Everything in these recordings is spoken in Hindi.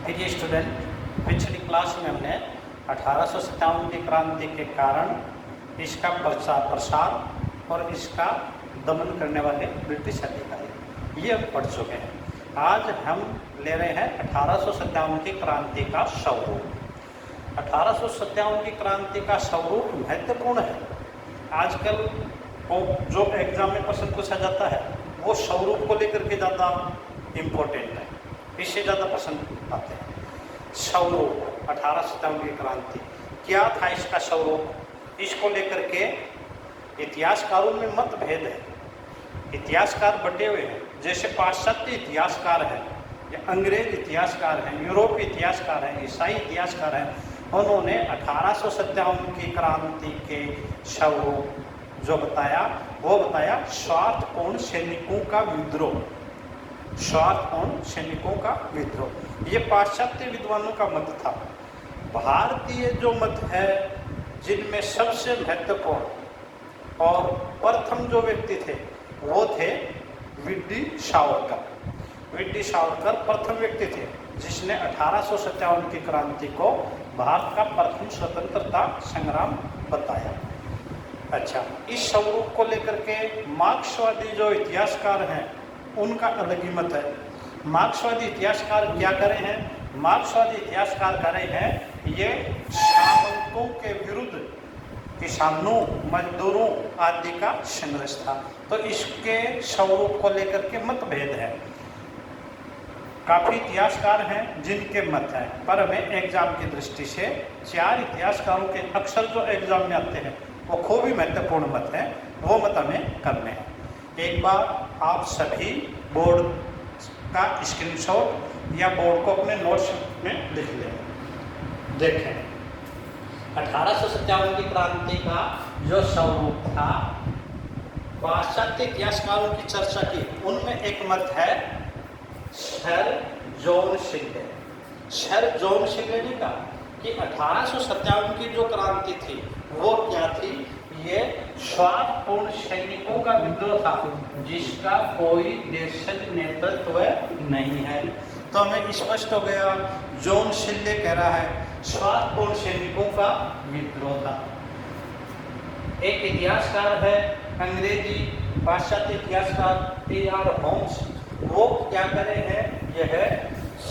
देखिए स्टूडेंट, पिछली क्लास में हमने 1857 की क्रांति के कारण इसका प्रचार प्रसार और इसका दमन करने वाले ब्रिटिश अधिकारी ये हम पढ़ चुके हैं। आज हम ले रहे हैं 1857 की क्रांति का स्वरूप। 1857 की क्रांति का स्वरूप महत्वपूर्ण है। आजकल जो एग्जाम में प्रश्न पूछा जाता है वो स्वरूप को लेकर के ज़्यादा इम्पोर्टेंट है, इससे ज़्यादा पसंद आते हैं। स्वरूप 1857 की क्रांति क्या था, इसका स्वरूप, इसको लेकर के इतिहासकारों में मतभेद है। इतिहासकार बटे हुए हैं, जैसे पाश्चात्य इतिहासकार हैं या अंग्रेज इतिहासकार हैं, यूरोपीय इतिहासकार हैं, ईसाई इतिहासकार हैं। उन्होंने 1857 की क्रांति के स्वरूप जो बताया वो बताया स्वार्थपूर्ण सैनिकों का विद्रोह। स्वार्थपूर्ण सैनिकों का विद्रोह ये पाश्चात्य विद्वानों का मत था। भारतीय जो मत है जिनमें सबसे महत्वपूर्ण और प्रथम जो व्यक्ति थे वो थे वी.डी. सावरकर। वी.डी. सावरकर प्रथम व्यक्ति थे जिसने 1857 की क्रांति को भारत का प्रथम स्वतंत्रता संग्राम बताया। अच्छा, इस स्वरूप को लेकर के मार्क्सवादी जो इतिहासकार हैं उनका अलग ही मत है। मार्क्सवादी इतिहासकार क्या करे हैं? मार्क्सवादी इतिहासकार करे हैं ये सामंतों के विरुद्ध किसानों, मजदूरों आदि का संघर्ष था। तो इसके स्वरूप को लेकर के मतभेद है। काफ़ी इतिहासकार हैं जिनके मत हैं, पर हमें एग्जाम की दृष्टि से 4 इतिहासकारों के अक्सर जो एग्जाम में आते हैं वो खूब ही महत्वपूर्ण मत हैं, वो मत हमें करने हैं। एक बार आप सभी बोर्ड का स्क्रीनशॉट या बोर्ड को अपने नोट्स में लिख लें। देखें, 1857 की क्रांति का जो स्वरूप था, पाश्चात्य इतिहासकारों की चर्चा की, उनमें एक मत है सर जॉन सिले। सर जॉन सिले ने कहा कि 1857 की जो क्रांति थी वो क्या थी? ये स्वार्थपूर्ण सैनिकों का विद्रोह था जिसका कोई देशज नेतृत्व नहीं है। तो हमें स्पष्ट हो गया, जॉन सिले कह रहा है स्वार्थपूर्ण सैनिकों का विद्रोह था। एक इतिहासकार है अंग्रेजी पाश्चात्य इतिहासकार टी.आर. होम्स, वो क्या करे हैं, यह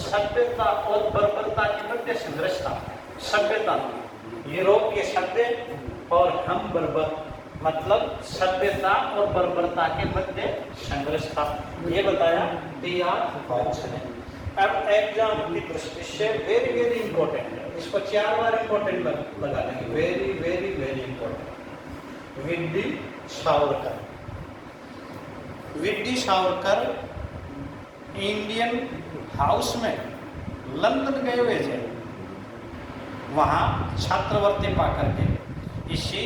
सभ्यता और बर्बरता के मध्य संघर्ष था। सभ्यता, यूरोपीय सभ्य और हम बर्बर, मतलब सभ्यता और बर्बरता के मध्य संघर्ष था, ये बताया टी.आर. होम्स ने। अब एग्जाम की दृष्टि से वेरी वेरी इंपॉर्टेंट है, इसको 4 बार इंपॉर्टेंट लगा देंगे। Very very very important. VD. Savarkar. VD. Savarkar Indian house में लंदन गए हुए थे, वहाँ छात्रवृत्ति पा करके। इसी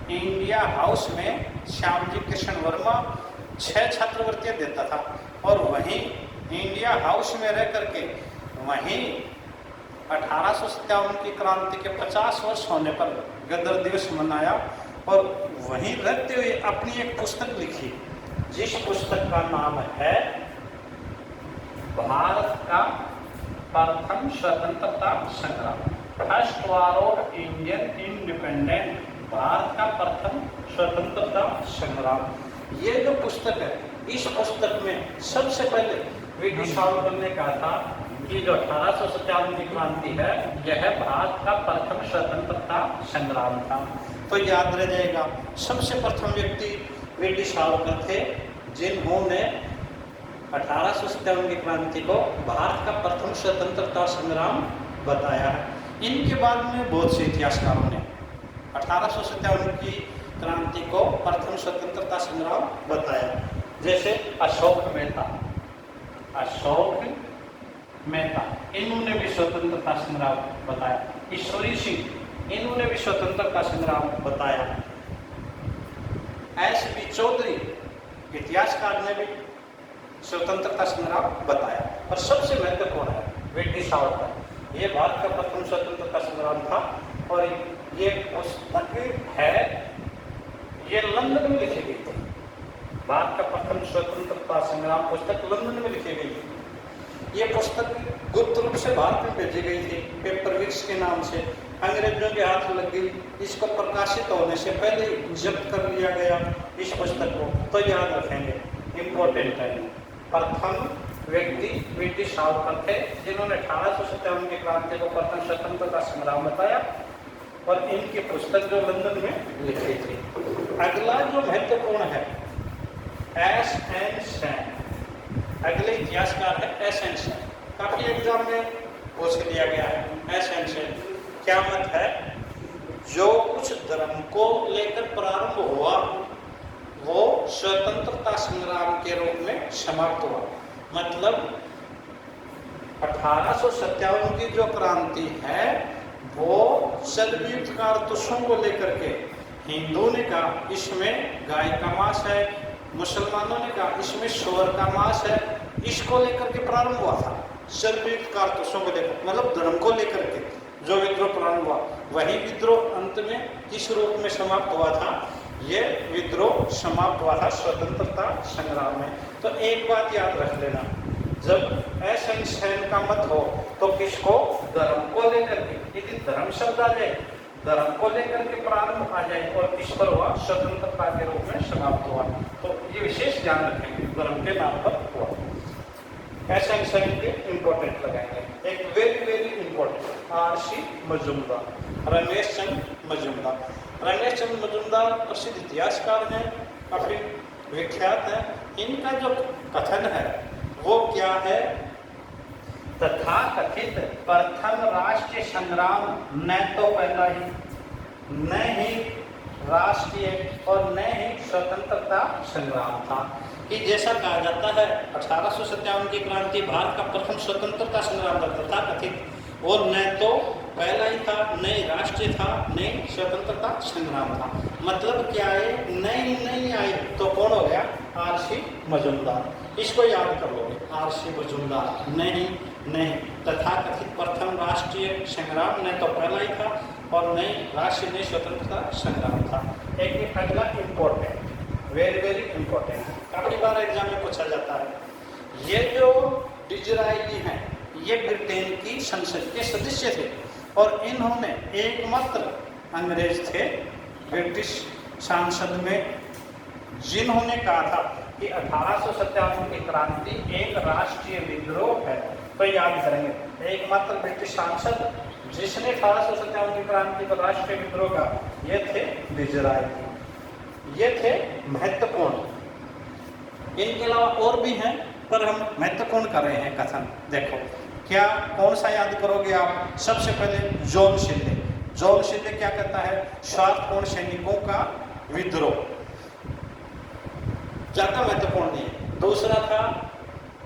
इंडिया हाउस में श्यामजी कृष्ण वर्मा 6 छात्रवृत्तियाँ देता था और वहीं इंडिया हाउस में रह करके वहीं 1857 की क्रांति के 50 वर्ष होने पर गदर दिवस मनाया और वहीं रहते हुए अपनी एक पुस्तक लिखी, जिस पुस्तक का नाम है भारत का प्रथम स्वतंत्रता संग्राम। First war of Indian independent, Bharat का प्रथम स्वतंत्रता संग्राम। ये जो पुस्तक है, इस पुस्तक में सबसे पहले वी.डी. सावरकर ने कहा था कि जो 1857 की क्रांति है यह भारत का प्रथम स्वतंत्रता संग्राम था। तो याद रह जाएगा, सबसे प्रथम व्यक्ति वी.डी. सावरकर थे जिन्होंने 1857 की क्रांति को भारत का प्रथम स्वतंत्रता संग्राम बताया है। इनके बाद में बहुत से इतिहासकारों ने 1857 की क्रांति को प्रथम स्वतंत्रता संग्राम बताया, जैसे अशोक मेहता। अशोक मेहता इन्होंने भी स्वतंत्रता संग्राम बताया। ईश्वरी सिंह, इन्होंने भी स्वतंत्रता संग्राम बताया। एस.बी. चौधरी इतिहासकार ने भी स्वतंत्रता संग्राम बताया। और सबसे महत्वपूर्ण है वी.डी. सावरकर। ये भारत का प्रथम स्वतंत्रता संग्राम था और ये पुस्तक है, ये लंदन में लिखी गई थी। भारत का प्रथम स्वतंत्रता संग्राम पुस्तक लंदन में लिखी गई थी। ये पुस्तक गुप्त रूप से भारत में भेजी गई थी, पेपरविक्स के नाम से। अंग्रेजों के हाथ लग गई, इसको प्रकाशित होने से पहले ही जब्त कर लिया गया इस पुस्तक को। तो याद रखेंगे, इम्पोर्टेंट है। प्रथम व्यक्ति ब्रिटिश सावरकर थे, जिन्होंने 1857 की क्रांति को प्रथम स्वतंत्रता संग्राम बताया, और इनकी पुस्तक जो लंदन में लिखी थी। अगला जो महत्वपूर्ण है, एस एन सेन। अगले इतिहासकार है एस एन सेन। काफी एग्जाम में पूछ लिया गया है। एस एन सेन क्या मत है? जो कुछ धर्म को लेकर प्रारंभ हुआ वो स्वतंत्रता संग्राम के रूप में समाप्त हुआ। मतलब 1857 की जो क्रांति है वो सर्वयुक्त कारतूसों को लेकर के, हिंदू ने कहा इसमें गाय का मांस है, मुसलमानों ने कहा इसमें सूअर का मांस है, इसको लेकर के प्रारंभ हुआ था। सर्वयुक्त कारतूसों को लेकर, मतलब धर्म को लेकर के जो विद्रोह प्रारंभ हुआ, वही विद्रोह अंत में किस रूप में समाप्त हुआ था? ये विद्रोह समाप्त हुआ था स्वतंत्रता संग्राम में। तो एक बात याद रख लेना, जब एस एन सेन का मत हो तो किसको? धर्म को लेकर के। यदि धर्म शब्द आ जाए, धर्म को लेकर के प्रारंभ आ जाए, और किस पर हुआ? स्वतंत्रता के रूप में समाप्त हुआ। तो ये विशेष ध्यान रखेंगे, धर्म के नाम पर हुआ। एस एन सेन के इंपॉर्टेंट लगाएंगे। एक very very important, R C. Majumdar, Ramesh Chandra Majumdar. Ramesh Chandra Majumdar प्रसिद्ध इतिहासकार हैं, काफी विख्यात हैं। इनका जो कथन है वो क्या है? तथाकथित प्रथम राष्ट्रीय संग्राम न तो पहला ही, न ही राष्ट्रीय और न ही स्वतंत्रता संग्राम था। कि जैसा कहा जाता है 1857 की क्रांति भारत का प्रथम स्वतंत्रता संग्राम था कथित, वो न तो पहला ही था, न ही राष्ट्रीय था, न ही स्वतंत्रता संग्राम था। मतलब क्या है? नहीं आई तो कौन हो गया? आर.सी. मजूमदार। इसको याद कर लोगे, आर.सी. मजूमदार। नहीं तथाकथित प्रथम राष्ट्रीय संग्राम न तो पहला ही था और न ही राष्ट्रीय न स्वतंत्रता संग्राम था। एक अगला इम्पोर्टेंट, वेरी वेरी इंपॉर्टेंट, काफी बार एग्जाम में पूछा जाता है। ये जो डिज़रायली हैं, ये ब्रिटेन की संसद के सदस्य थे, और इन्होंने एकमात्र अंग्रेज थे ब्रिटिश सांसद में जिन्होंने कहा था कि 1857 की क्रांति एक राष्ट्रीय विद्रोह है। तो याद करेंगे, एकमात्र ब्रिटिश सांसद जिसने 1857 की क्रांति को राष्ट्रीय विद्रोह कहा, ये थे डिज़रायली। ये थे महत्वपूर्ण। इनके अलावा और भी हैं, पर हम महत्वपूर्ण कर रहे हैं कथन। देखो क्या, कौन सा याद करोगे आप? सबसे पहले जॉन शिंदे। जॉन शिंदे क्या कहता है? स्वार्थपूर्ण सैनिकों का विद्रोह, ज्यादा महत्वपूर्ण नहीं। दूसरा था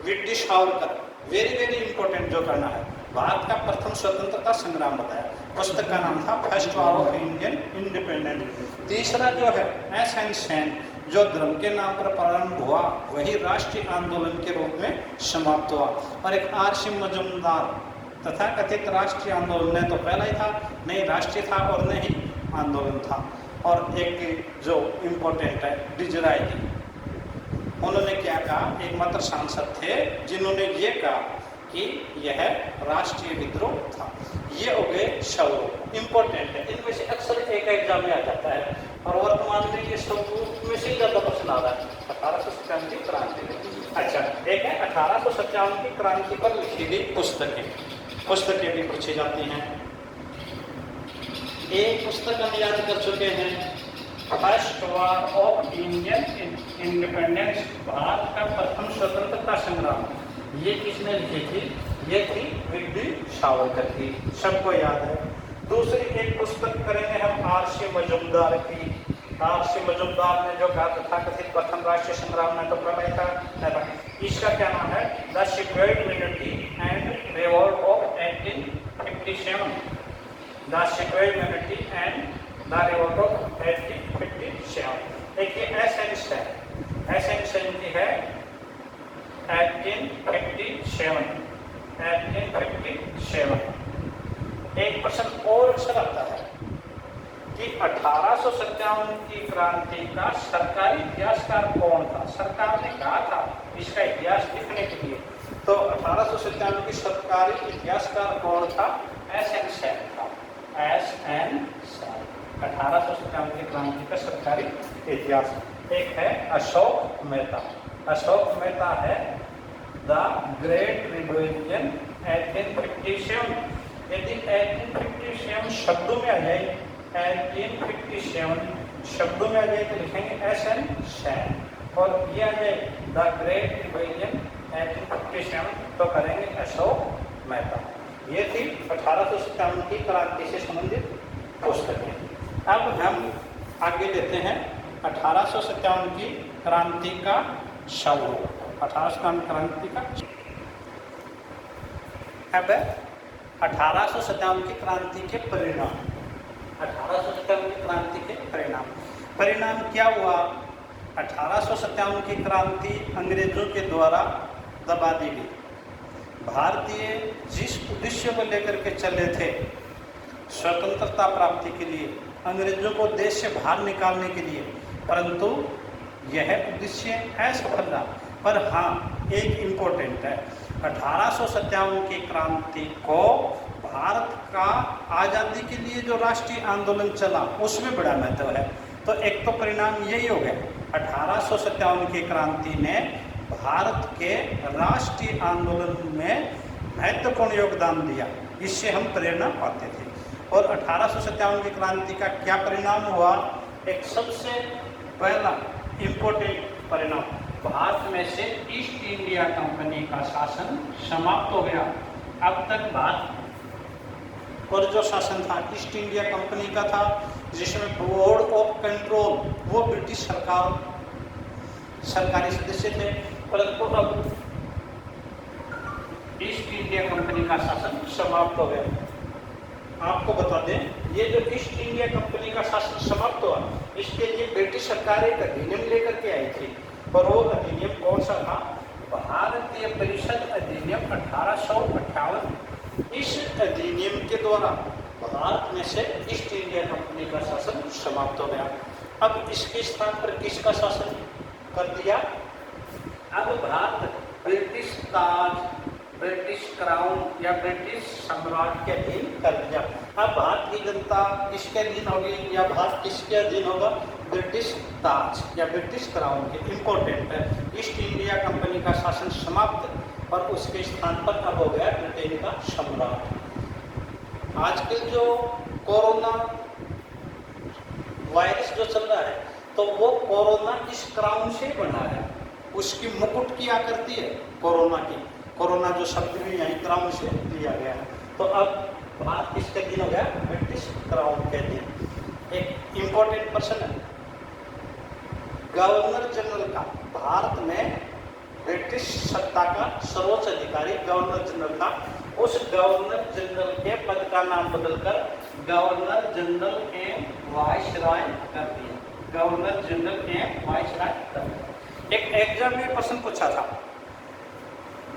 British Savarkar, very very important जो करना है। भारत का प्रथम स्वतंत्रता संग्राम बताया, पुस्तक का नाम था first war of Indian independence. तीसरा जो है एस एन सेन, जो धर्म के नाम पर प्रारंभ हुआ वही राष्ट्रीय आंदोलन के रूप में समाप्त हुआ। और एक आर.सी. मजूमदार, तथा कथित राष्ट्रीय आंदोलन न तो पहला ही था, न ही राष्ट्रीय था और न ही आंदोलन था। और एक जो इम्पोर्टेंट है डिज़रायली, उन्होंने क्या कहा? एकमात्र सांसद थे जिन्होंने ये कहा कि यह राष्ट्रीय विद्रोह था। ये हो गए शब्द, इंपॉर्टेंट है। इनमें से अक्सर एक एग्जाम में आ जाता है, और वर्तमान में ये सब में से ज़्यादा प्रश्न आ रहा है 1857 की क्रांति। अच्छा, एक है 1857 की क्रांति पर लिखी गई पुस्तकें भी पूछी जाती हैं। एक पुस्तक हम याद कर चुके हैं, first war of Indian independence, Bharat का प्रथम स्वतंत्रता संग्राम। ये किसने लिखी थी? ये थी ब्रिटिश सावरकर की, सबको याद है। दूसरी एक पुस्तक करेंगे हम आर.सी. मजूमदार की। आर.सी. मजूमदार ने जो कहा था कथित प्रथम राष्ट्रीय संग्राम में तो पहला था, इसका क्या नाम है? The sacred unity and revolt of 1857। The sacred unity and the revolt of 1857। एक ये एस एन सेन की है 1857। एक प्रश्न और अक्सर आता है कि 1857 की क्रांति का सरकारी इतिहासकार कौन था? सरकार ने कहा था इसका इतिहास लिखने के लिए, तो 1897 की सरकारी इतिहासकार कौन था? एस.एन. सेन था। एस.एन. सेन 1897 की क्रांति का सरकारी इतिहास। एक है अशोक मेहता। अशोक मेहता है द ग्रेट रिबेलियन 1857। यदि 1857 शब्दों में आ जाए, 1857 शब्दों में आ जाए तो लिखेंगे एस.एन. सेन, और ये आ जाए द ग्रेट रिबेलियन 1857 तो करेंगे अशोक मेहता। ये थी 1857 की क्रांति से संबंधित पुस्तकें। अब हम आगे लेते हैं 1857 की क्रांति का स्वरूप। 1857 क्रांति का अब 1857 की क्रांति के परिणाम। 1857 की क्रांति के परिणाम क्या हुआ? 1857 की क्रांति अंग्रेजों के द्वारा दबा दी गई। भारतीय जिस उद्देश्य को लेकर के चले थे, स्वतंत्रता प्राप्ति के लिए, अंग्रेजों को देश से बाहर निकालने के लिए, परंतु यह उद्देश्य असफल रहा। पर हाँ, एक इम्पोर्टेंट है, 1857 की क्रांति को भारत का आज़ादी के लिए जो राष्ट्रीय आंदोलन चला उसमें बड़ा महत्व है। तो एक तो परिणाम यही हो गया, 1857 की क्रांति ने भारत के राष्ट्रीय आंदोलन में महत्वपूर्ण योगदान दिया। इससे हम प्रेरणा पाते थे। और 1857 की क्रांति का क्या परिणाम हुआ? एक सबसे पहला इम्पोर्टेंट परिणाम, भारत में से ईस्ट इंडिया कंपनी का शासन समाप्त हो गया। अब तक भारत पर जो शासन था ईस्ट इंडिया कंपनी का था, जिसमें बोर्ड ऑफ कंट्रोल वो ब्रिटिश सरकारी सदस्य थे, परंतु अब ईस्ट इंडिया कंपनी का शासन समाप्त हो गया। आपको बता दें, ये जो ईस्ट इंडिया कंपनी का शासन समाप्त हुआ, इसके लिए ब्रिटिश सरकार एक अधिनियम लेकर के आई थी। और वो अधिनियम कौन सा था? भारतीय परिषद अधिनियम 1858। इस अधिनियम के द्वारा भारत में से ईस्ट इंडिया कंपनी का शासन समाप्त हो गया। अब इसके स्थान पर किसका शासन कर दिया? अब भारत ब्रिटिश ताज, ब्रिटिश क्राउन या ब्रिटिश साम्राज्य के अधीन कर दिया। अब भारत की जनता किसके अधीन होगी या भारत किसके अधीन होगा? ब्रिटिश ताज या ब्रिटिश क्राउन के। इम्पोर्टेंट है, ईस्ट इंडिया कंपनी का शासन समाप्त और उसके स्थान पर अब हो गया ब्रिटेन का सम्राट। आजकल जो कोरोना वायरस जो चल रहा है, तो वो कोरोना इस क्राउन से बना है। उसकी मुकुट की आकृति है कोरोना की। कोरोना जो शब्द भी यही क्राउन से लिया गया है। तो अब भारत किसके अधीन हो गया? ब्रिटिश क्राउन के अधीन। एक इम्पोर्टेंट पर्सन है गवर्नर जनरल का। भारत में ब्रिटिश सत्ता का सर्वोच्च अधिकारी गवर्नर जनरल था। उस गवर्नर जनरल के पद का नाम बदलकर गवर्नर जनरल एम वाइसराय कर दिया। गवर्नर जनरल एम वाइसराय कर दिया। एक एग्जाम में प्रश्न पूछा था,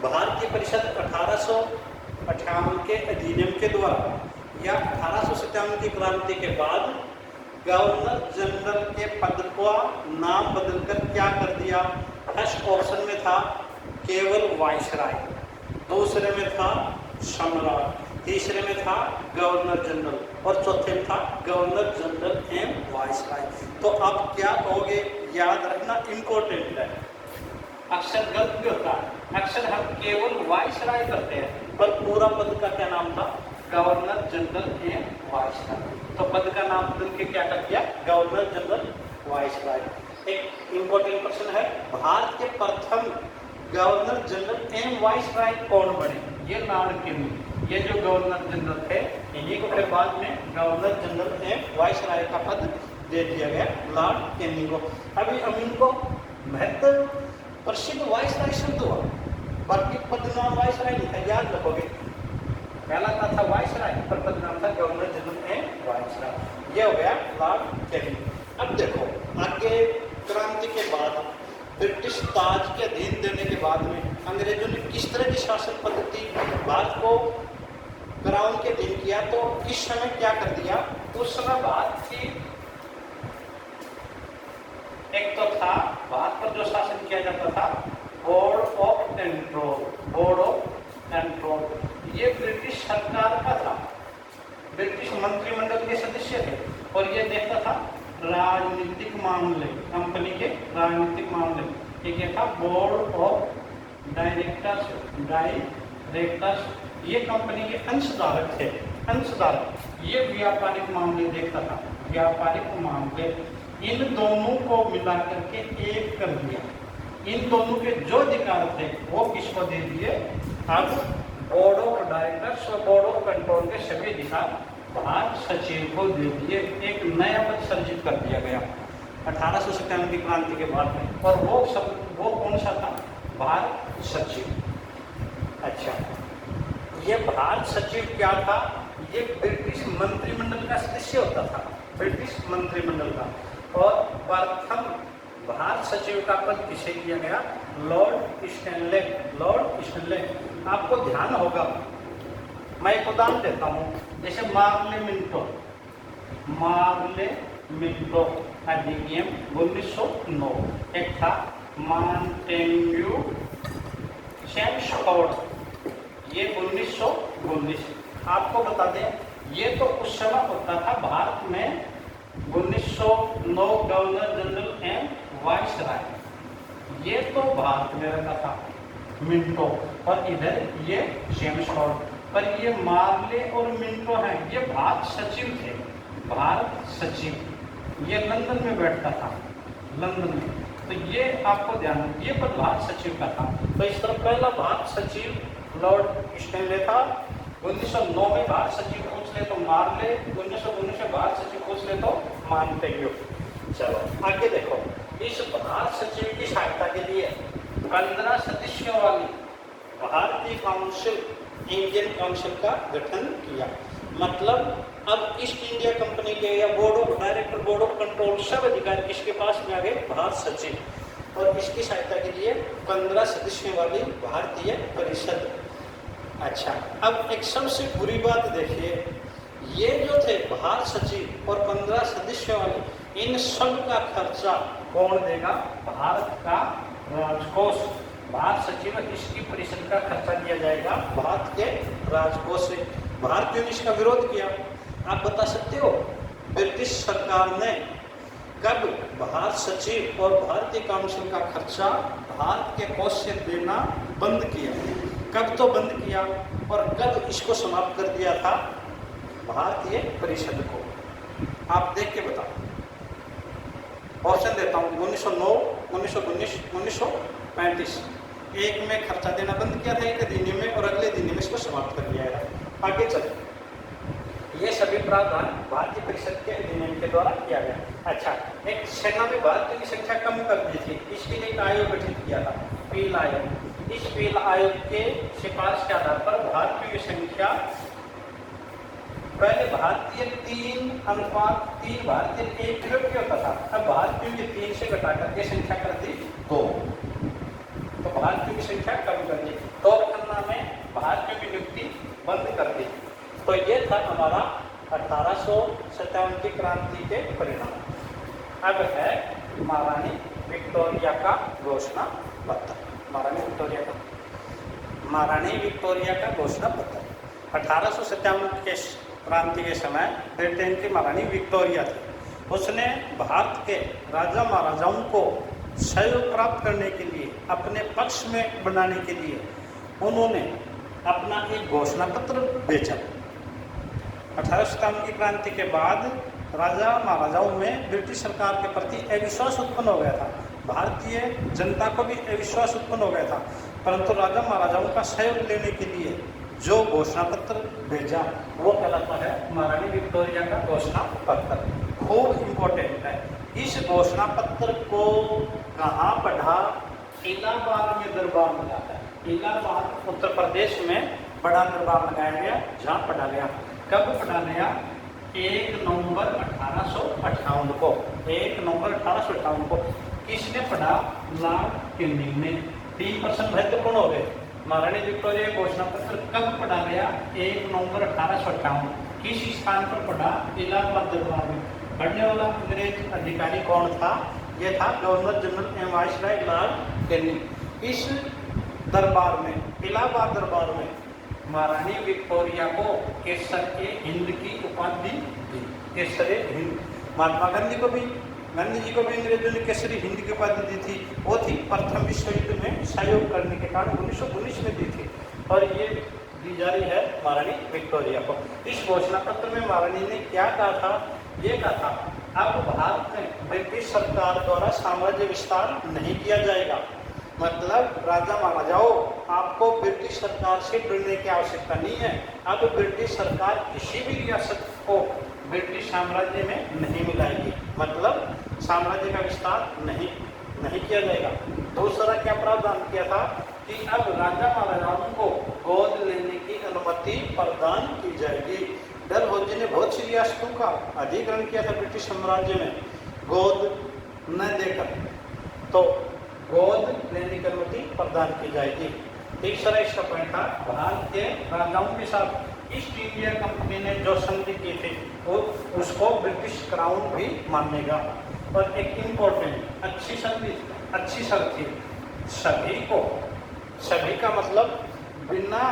भारतीय परिषद 1858 के अधिनियम के द्वारा या 1857 की क्रांति के बाद गवर्नर जनरल के पद का नाम बदलकर क्या कर दिया? फर्स्ट ऑप्शन में था केवल वाइसराय, दूसरे में था सम्राट, तीसरे में था गवर्नर जनरल और चौथे में था गवर्नर जनरल एम वाइसराय। तो अब क्या कहोगे? याद रखना, इम्पोर्टेंट है। अक्सर गलत भी होता है, अक्सर हम केवल वाइसराय करते हैं, पर पूरा पद का क्या नाम था? गवर्नर जनरल एम वाइसराय। तो पद का नाम बदल के क्या कर दिया? Governor general viceroy. एक इम्पोर्टेंट क्वेश्चन है, भारत के प्रथम गवर्नर जनरल एम वाइसराय कौन बने? ये लॉर्ड कैनिंग। ये जो गवर्नर जनरल थे, इन्हीं को फिर बाद में गवर्नर जनरल एम वाइसराय का पद दे दिया गया लॉर्ड कैनिंग को। अभी हम इनको महत्व प्रसिद्ध वाइसराय शब्द हुआ, बाकी पदनाम वाइसराय नहीं था, याद रखोगे। पहला था वाइसराय, पर पदनाम था गवर्नर जनरल एम वाइसराय। ये हो गया लॉर्ड कैनिंग। अब देखो आगे क्रांति के बाद ब्रिटिश ताज के अधीन देने के बाद में अंग्रेजों ने किस तरह की शासन पद्धति भारत को क्राउन के अधीन किया। तो इस समय क्या कर दिया? उस समय भारत की एक तो था भारत पर जो शासन किया जाता था board of control. Board of control, ये ब्रिटिश सरकार का था, ब्रिटिश मंत्रिमंडल के सदस्य थे और ये देखता था राजनीतिक मामले, कंपनी के राजनीतिक मामले। ये क्या था? बोर्ड ऑफ डायरेक्टर्स, ये कंपनी के अंशधारक थे, अंशधारक। ये व्यापारिक मामले देखता था, व्यापारिक मामले। इन दोनों को मिला करके एक कर दिया, इन दोनों के जो अधिकार थे वो किसको दे दिए? अब बोर्ड ऑफ डायरेक्टर्स और बोर्ड ऑफ कंट्रोल के सभी अधिकार भारत सचिव को दे दिए। एक नया पद सृजित कर दिया गया 1857 की क्रांति के बाद में, और वो कौन सा था? भारत सचिव। अच्छा, ये भारत सचिव क्या था? ये ब्रिटिश मंत्रिमंडल का सदस्य होता था, ब्रिटिश मंत्रिमंडल का। और प्रथम भारत सचिव का पद किसे दिया गया? Lord Stanley. लॉर्ड स्टैनले, आपको ध्यान होगा, मैं एक उदाहरण देता हूँ, जैसे मार्ले मिंटो अधिनियम 1909, एक था मॉन्टेग्यू सेम्स, ये 1919। आपको बता दें, ये तो उस समय होता था भारत में 1909 गवर्नर जनरल एंड वाइसराय, ये तो भारत में रहता था मिंटो, और इधर ये सेम्स। पर ये मार्ले और मिंटो हैं, ये भारत सचिव थे, भारत सचिव। ये लंदन में बैठता था, लंदन में। तो ये आपको ध्यान, ये पद भारत सचिव का था। तो इस तरह पहला भारत सचिव लॉर्ड स्टैनले था। 1909 में भारत सचिव पूछ ले तो मार्ले, 1919 में भारत सचिव पूछ ले तो मॉन्टेग्यू। चलो आगे देखो, इस भारत सचिव की सहायता के लिए 15 सदस्यों वाली भारतीय काउंसिल, इंडियन काउंसिल का गठन किया। मतलब अब ईस्ट इंडिया कंपनी के या board of director, board of control, सब अधिकार किसके पास में आ गए? भारत सचिव। और इसकी सहायता के लिए 15 सदस्यों वाली भारतीय परिषद। अच्छा, अब एक सबसे बुरी बात देखिए, ये जो थे भारत सचिव और 15 सदस्यों वाले, इन सब का खर्चा कौन देगा? भारत का राजकोष। भारत सचिव, इसकी परिषद का खर्चा दिया जाएगा भारत के राजकोष से। भारतीयों ने इसका विरोध किया। आप बता सकते हो ब्रिटिश सरकार ने कब भारत सचिव और भारतीय काउंसिल का खर्चा भारत के कोष से देना बंद किया? कब तो बंद किया, और कब इसको समाप्त कर दिया था? भारतीय परिषद को। आप देख के बताओ। ऑप्शन देता हूँ, 1909, 1919, 1935। एक में खर्चा देना बंद किया था एक अधिनियम में, और अगले अधिनियम में इसको समाप्त कर दिया है। आगे चले, ये सभी प्रावधान भारतीय परिषद के अधिनियम के द्वारा किया गया। अच्छा, एक सेना में भारतीयों की संख्या कम कर दी थी, इसके लिए एक आयोग गठित किया था, पील आयोग। इस पील आयोग के सिफारिश के आधार पर भारतीयों की संख्या, पहले भारतीय 3:3 भारतीय 1 किलो होता था, अब भारतीयों की 3 से घटा करके संख्या कर दी 2। तो भारतीयों की संख्या कम कर दी, तो खन्ना में भारतीयों की नियुक्ति बंद कर दी। तो ये था हमारा 1857 की क्रांति के परिणाम। अब है महारानी विक्टोरिया का घोषणा पत्र। महारानी विक्टोरिया का घोषणा पत्र 1857 के क्रांति के समय ब्रिटेन की महारानी विक्टोरिया थी। उसने भारत के राजा महाराजाओं को सहयोग प्राप्त करने के लिए, अपने पक्ष में बनाने के लिए उन्होंने अपना एक घोषणा पत्र भेजा। 1857 की क्रांति के बाद राजा महाराजाओं में ब्रिटिश सरकार के प्रति अविश्वास उत्पन्न हो गया था, भारतीय जनता को भी अविश्वास उत्पन्न हो गया था। परंतु राजा महाराजाओं का सहयोग लेने के लिए जो घोषणा पत्र भेजा वो कहलाता है महारानी विक्टोरिया का घोषणा पत्र। खूब इम्पोर्टेंट है। इस घोषणा पत्र को कहाँ पढ़ा? इलाहाबाद में दरबार लगा है। इलाहाबाद उत्तर प्रदेश में बड़ा दरबार लगाया गया, जहाँ पढ़ा गया। कब पढ़ा गया? 1 नवंबर 1858 को। 1 नवंबर 1858 को। किसने पढ़ा? लॉर्ड कैनिंग ने। 3% महत्वपूर्ण हो गए। महारानी विक्टोरिया घोषणा पत्र कब पढ़ा गया? 1 नवंबर 1858। किस स्थान पर पढ़ा? इलाहाबाद दरबार में। पढ़ने वाला अंग्रेज अधिकारी कौन था? यह था governor general and viceroy Lord Canning. इस दरबार में, इलाहाबाद दरबार में महारानी विक्टोरिया को केसर के हिंद की उपाधि दी। केसर हिंद। महात्मा गांधी जी को भी अंग्रेजों ने केसरी हिंद की उपाधि दी थी। वो थी प्रथम विश्व युद्ध में सहयोग करने के कारण 1919 में दी थी, और ये दी जा रही है महारानी विक्टोरिया को। इस घोषणा पत्र में महारानी ने क्या कहा था? ये कहा था अब भारत में ब्रिटिश सरकार द्वारा साम्राज्य विस्तार नहीं किया जाएगा। मतलब राजा महाराजाओं, आपको ब्रिटिश सरकार से डरने की आवश्यकता नहीं है। अब ब्रिटिश सरकार किसी भी रियासत को ब्रिटिश साम्राज्य में नहीं मिलाएगी, मतलब साम्राज्य का विस्तार नहीं किया जाएगा। दूसरा क्या प्रावधान किया था कि अब राजा महाराजाओं को गोद लेने की अनुमति प्रदान की जाएगी। डलहौजी ने बहुत सी रियासतों का अधिग्रहण किया था ब्रिटिश साम्राज्य में गोद न देकर, तो गोद लेने की अनुमति प्रदान की जाएगी। तीसरा इसका पॉइंट था भारत के राजाओं के साथ ईस्ट इंडिया कंपनी ने जो संधि की थी वो उसको ब्रिटिश क्राउन भी मानेगा। और एक इम्पोर्टेंट अच्छी शर्त थी, सभी का मतलब बिना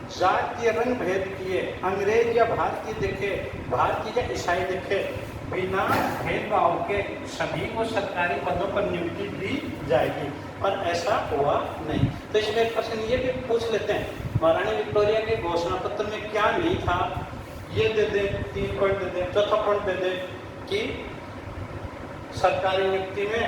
जातीय रंग भेद किए अंग्रेज या भारतीय या ईसाई देखे बिना भेदभाव के सभी को सरकारी पदों पर नियुक्ति दी जाएगी, पर ऐसा हुआ नहीं। तो इसमें एक प्रश्न ये भी पूछ लेते हैं, महारानी विक्टोरिया के घोषणा पत्र में क्या नहीं था? ये दे दे, 3 पॉइंट दे दे। चौथा पॉइंट दे दे कि सरकारी नियुक्ति में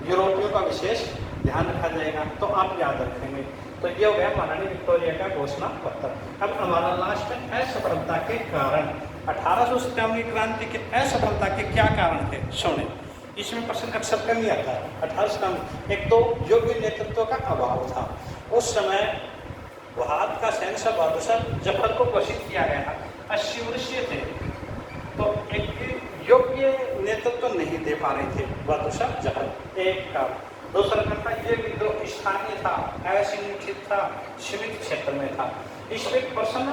यूरोपियों का विशेष ध्यान रखा जाएगा, तो आप याद रखेंगे। तो ये हो गया महारानी विक्टोरिया का घोषणा पत्र। अब हमारा लास्ट है असफलता के कारण। 1857 की क्रांति के असफलता के क्या कारण थे? सुने, इसमें प्रश्न अक्सर कम ही आता है। 1857 एक तो योग्य नेतृत्व का अभाव था। उस समय भारत का शहंशाह बहादुर शाह जफर को घोषित किया गया था, 80 वर्षीय थे, तो एक योग्य नेतृत्व नहीं दे पा रहे थे बहादुर शाह जफर, एक का। दूसरा करता ये विद्रोह स्थानीय था, असंगठित था, सीमित क्षेत्र में था। इसमें प्रश्न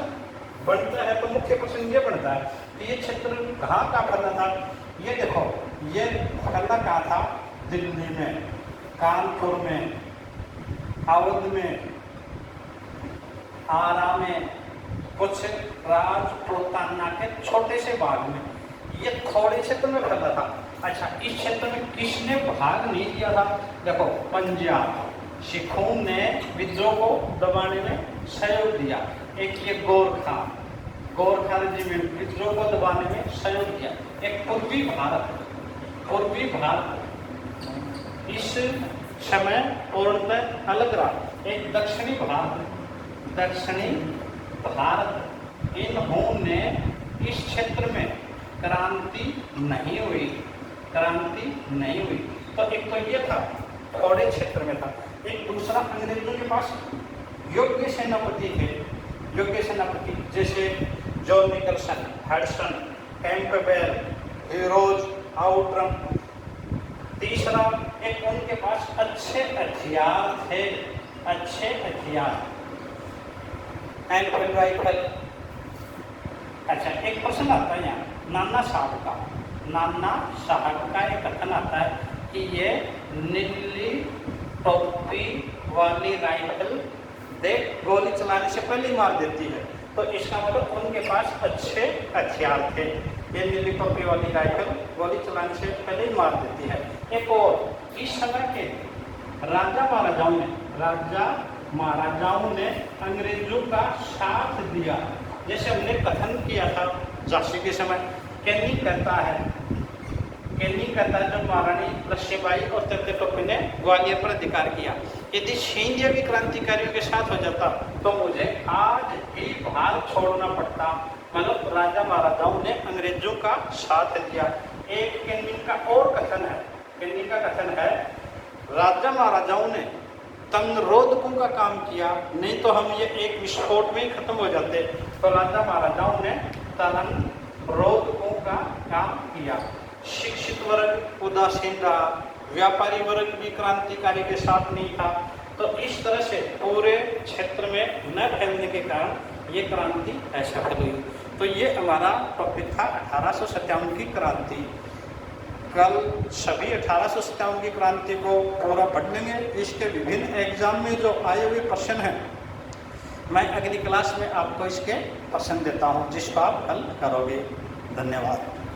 बनता है, तो मुख्य प्रश्न ये बनता है कि ये क्षेत्र कहाँ का फैला था? ये देखो, ये फैला कहाँ था? दिल्ली में, कानपुर में, अवध में, आरा में, कुछ राजपूताना के छोटे से भाग में, ये थोड़े क्षेत्र में फैला था। अच्छा, इस क्षेत्र में किसने भाग नहीं किया था? देखो, पंजाब, सिखों ने विद्रोह को दबाने में सहयोग दिया। एक ये गोरखा रेजिमेंट विद्रोह को दबाने में सहयोग दिया। एक पूर्वी भारत इस समय पूर्णतः अलग रहा। एक दक्षिणी भारत, इन्होंने इस क्षेत्र में क्रांति नहीं हुई। तो एक तो ये था, थोड़े क्षेत्र में था। एक दूसरा, अंग्रेजों के पास योग्य सेनापति थे, जैसे John Nicholson, Hudson, Campbell, Hugh Rose, Outram. तीसरा, एक उनके पास अच्छे हथियार थे, एनफील्ड राइफल। अच्छा, एक प्रश्न आता है यहाँ नाना साहब का एक कथन आता है कि ये नीली टोपी वाली राइफल देख गोली चलाने से पहले मार देती है। तो इसका मतलब उनके पास अच्छे हथियार थे। ये नीली टोपी वाली राइफल गोली चलाने से पहले ही मार देती है। एक और, इस समय के राजा महाराजाओं ने अंग्रेजों का साथ दिया। जैसे हमने कथन किया था झांसी के समय, कैनी कहता है जब महारानी लक्ष्मीबाई और तृतीय टोपी ने ग्वालियर पर अधिकार किया, यदि सिंधिया भी क्रांतिकारियों के साथ हो जाता तो मुझे आज भी भारत छोड़ना पड़ता। मतलब राजा महाराजाओं ने अंग्रेजों का साथ दिया। एक कैनी का कथन है, राजा महाराजाओं ने तंगरोधकों का काम किया, नहीं तो हम ये एक विस्फोट में ही खत्म हो जाते। तो राजा महाराजाओं ने तंगरोधकों का काम किया। शिक्षित वर्ग उदासीन रहा, व्यापारी वर्ग भी क्रांतिकारी के साथ नहीं था। तो इस तरह से पूरे क्षेत्र में न फैलने के कारण ये क्रांति असफल हुई। तो ये हमारा टॉपिक था 1857 की क्रांति। कल सभी 1857 की क्रांति को पूरा पढ़ लेंगे। इसके विभिन्न एग्जाम में जो आए हुए प्रश्न हैं, मैं अगली क्लास में आपको इसके प्रश्न देता हूँ, जिसको आप हल करोगे। धन्यवाद।